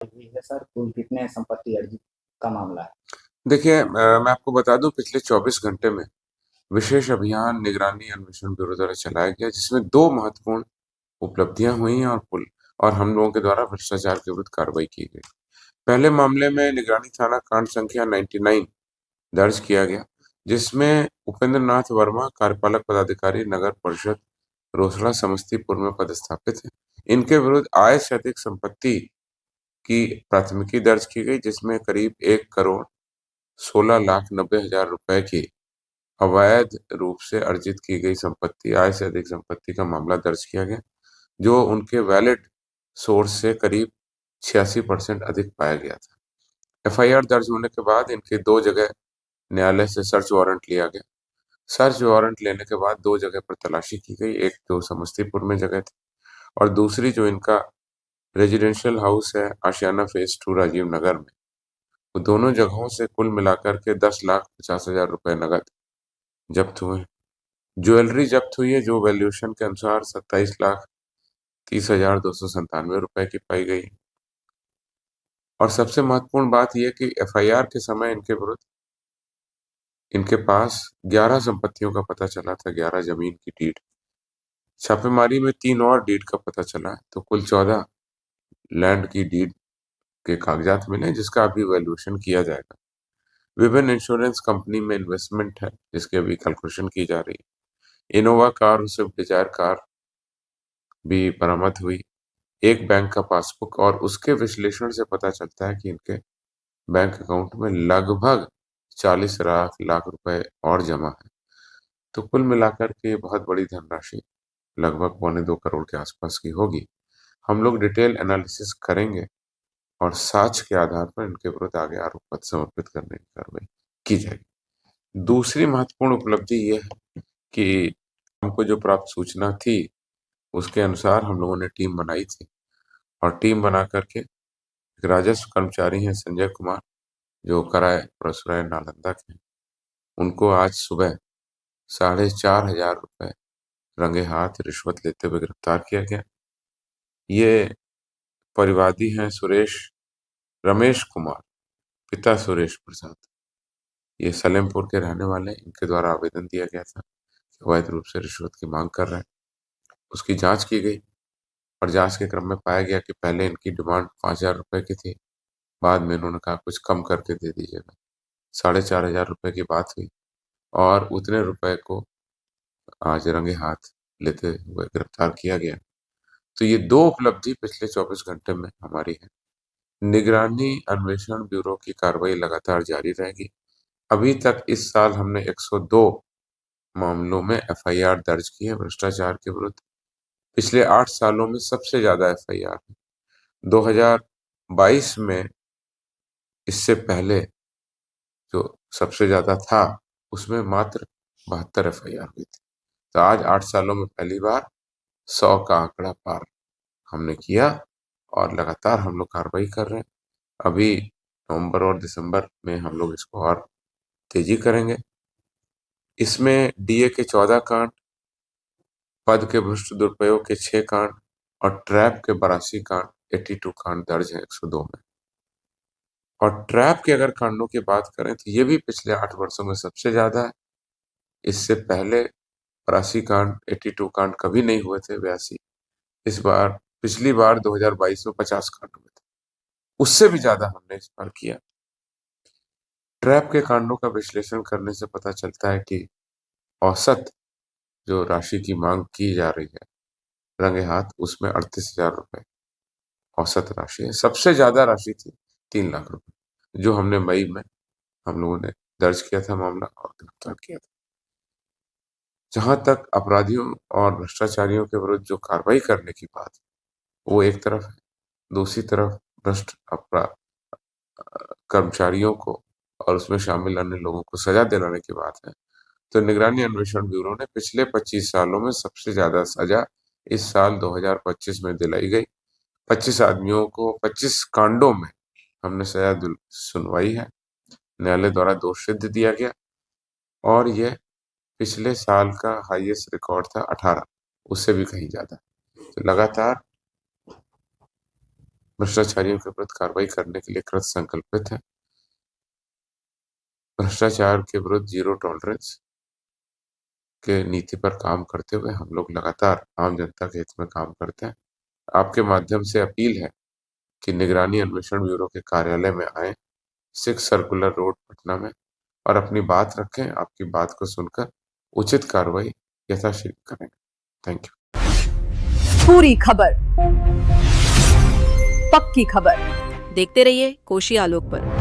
हुई है सर? कुल कितने संपत्ति अर्जित का मामला है? देखिए, मैं आपको बता दूं, पिछले 24 घंटे में विशेष अभियान निगरानी अन्वेषण ब्यूरो द्वारा चलाया गया, जिसमें दो महत्वपूर्ण उपलब्धियां हुई हैं और हम लोगों के द्वारा भ्रष्टाचार के विरुद्ध कार्रवाई की गई। पहले मामले में निगरानी थाना कांड संख्या 99 दर्ज किया गया, जिसमें उपेंद्र नाथ वर्मा कार्यपालक पदाधिकारी नगर परिषद रोसड़ा समस्तीपुर में पदस्थापित है। इनके विरुद्ध आय से अधिक संपत्ति की प्राथमिकी दर्ज की गई, जिसमें करीब 1,16,90,000 रुपए की अवैध रूप से अर्जित की गई संपत्ति, आय से अधिक संपत्ति का मामला दर्ज किया गया, जो उनके वैलिड सोर्स से करीब 86% अधिक पाया गया था। एफआईआर दर्ज होने के बाद इनके दो जगह न्यायालय से सर्च वारंट लिया गया। सर्च वारंट लेने के बाद दो जगह पर तलाशी की गई, एक तो समस्तीपुर में जगह थी और दूसरी जो इनका रेजिडेंशियल हाउस है आशियाना फेज 2 राजीव नगर में, वो दोनों जगहों से कुल मिलाकर के 10,50,000 रुपए नगद जब्त हुए हैं। ज्वेलरी जब्त हुई है, जो वैल्यूएशन के अनुसार 27,30,297 रुपए की पाई गई। और सबसे महत्वपूर्ण बात यह कि एफआईआर के समय इनके विरुद्ध इनके पास 11 संपत्तियों का पता चला था, 11 जमीन की डीड। छापेमारी में 3 और डीड का पता चला है, तो कुल 14 लैंड की डीड के कागजात मिले, जिसका अभी वैल्यूएशन किया जाएगा। विभिन्न इंश्योरेंस कंपनी में इन्वेस्टमेंट है, जिसकी अभी कैलकुलेशन की जा रही है। इनोवा कार और स्विफ्ट डिजायर कार भी बरामद हुई। एक बैंक का पासबुक, और उसके विश्लेषण से पता चलता है कि इनके बैंक अकाउंट में लगभग 40 लाख रुपए और जमा है। तो कुल मिलाकर के बहुत बड़ी धनराशि लगभग 1.25 करोड़ के आसपास की होगी। हम लोग डिटेल एनालिसिस करेंगे और साक्ष्य के आधार पर इनके विरुद्ध आगे आरोप पत्र समर्पित करने की कार्रवाई की जाएगी। दूसरी महत्वपूर्ण उपलब्धि ये है कि हमको जो प्राप्त सूचना थी, उसके अनुसार हम लोगों ने टीम बनाई थी और टीम बना करके एक राजस्व कर्मचारी हैं संजय कुमार, जो कराए परसराय नालंदा के, उनको आज सुबह 4,500 रुपए रंगे हाथ रिश्वत लेते हुए गिरफ्तार किया गया। ये परिवादी हैं रमेश कुमार, पिता सुरेश प्रसाद। ये सलेमपुर के रहने वाले हैं। इनके द्वारा आवेदन दिया गया था कि अवैध रूप से रिश्वत की मांग कर रहे हैं। उसकी जांच की गई और जांच के क्रम में पाया गया कि पहले इनकी डिमांड 5,000 रुपए की थी, बाद में इन्होंने कहा कुछ कम करके दे दीजिएगा। 4,500 रुपए की बात हुई और उतने रुपए को आज रंगे हाथ लेते हुए गिरफ्तार किया गया। तो ये दो उपलब्धि पिछले 24 घंटे में हमारी है। निगरानी अन्वेषण ब्यूरो की कार्रवाई लगातार जारी रहेगी। अभी तक इस साल हमने 102 मामलों में एफआईआर दर्ज की है भ्रष्टाचार के विरुद्ध। पिछले 8 सालों में सबसे ज्यादा एफआईआर है। 2022 में इससे पहले जो सबसे ज्यादा था, उसमें मात्र 72 एफआईआर हुई थी। तो आज 8 सालों में पहली बार 100 का आंकड़ा पार हमने किया और लगातार हम लोग कार्रवाई कर रहे हैं। अभी नवंबर और दिसंबर में हम लोग इसको और तेजी करेंगे। इसमें डीए के 14 कांड, पद के भ्रष्ट दुरुपयोग के 6 कांड और ट्रैप के 82 कांड, 82 कांड दर्ज है 102 में। और ट्रैप के अगर कांडों की बात करें तो ये भी पिछले 8 वर्षों में सबसे ज्यादा है। इससे पहले 82 कांड, 82 कांड कभी नहीं हुए थे, 82। इस बार पिछली बार 2022 में 50 कांड हुए थे, उससे भी ज्यादा हमने इस बार किया। ट्रैप के कांडों का विश्लेषण करने से पता चलता है कि औसत जो राशि की मांग की जा रही है रंगे हाथ, उसमें 38,000 रुपए औसत राशि है। सबसे ज्यादा राशि थी 3 लाख रुपए, जो हमने मई में हम लोगों ने दर्ज किया था मामला और गिरफ्तार किया था। जहां तक अपराधियों और भ्रष्टाचारियों के विरुद्ध जो कार्रवाई करने की बात है, वो एक तरफ है। दूसरी तरफ भ्रष्ट अपराध कर्मचारियों को और उसमें शामिल अन्य लोगों को सजा दिलाने की बात है। तो निगरानी अन्वेषण ब्यूरो ने पिछले 25 सालों में सबसे ज्यादा सजा इस साल 2025 में दिलाई गई। 25 आदमियों को 25 कांडों में हमने सजा सुनवाई है, न्यायालय द्वारा दोष सिद्ध दिया गया और यह पिछले साल का हाईएस्ट रिकॉर्ड था 18, उससे भी कहीं ज्यादा। तो लगातार भ्रष्टाचारियों के विरुद्ध कार्रवाई करने के लिए कृत संकल्पित है। भ्रष्टाचार के विरुद्ध जीरो टॉलरेंस के नीति पर काम करते हुए हम लोग लगातार आम जनता के हित में काम करते हैं। आपके माध्यम से अपील है कि निगरानी अन्वेषण ब्यूरो के कार्यालय में आए 6 सर्कुलर रोड पटना में और अपनी बात रखें। आपकी बात को सुनकर उचित कार्रवाई यथाशीघ्र करेंगे। Thank you. पूरी खबर, पक्की खबर, देखते रहिए कोशी आलोक पर।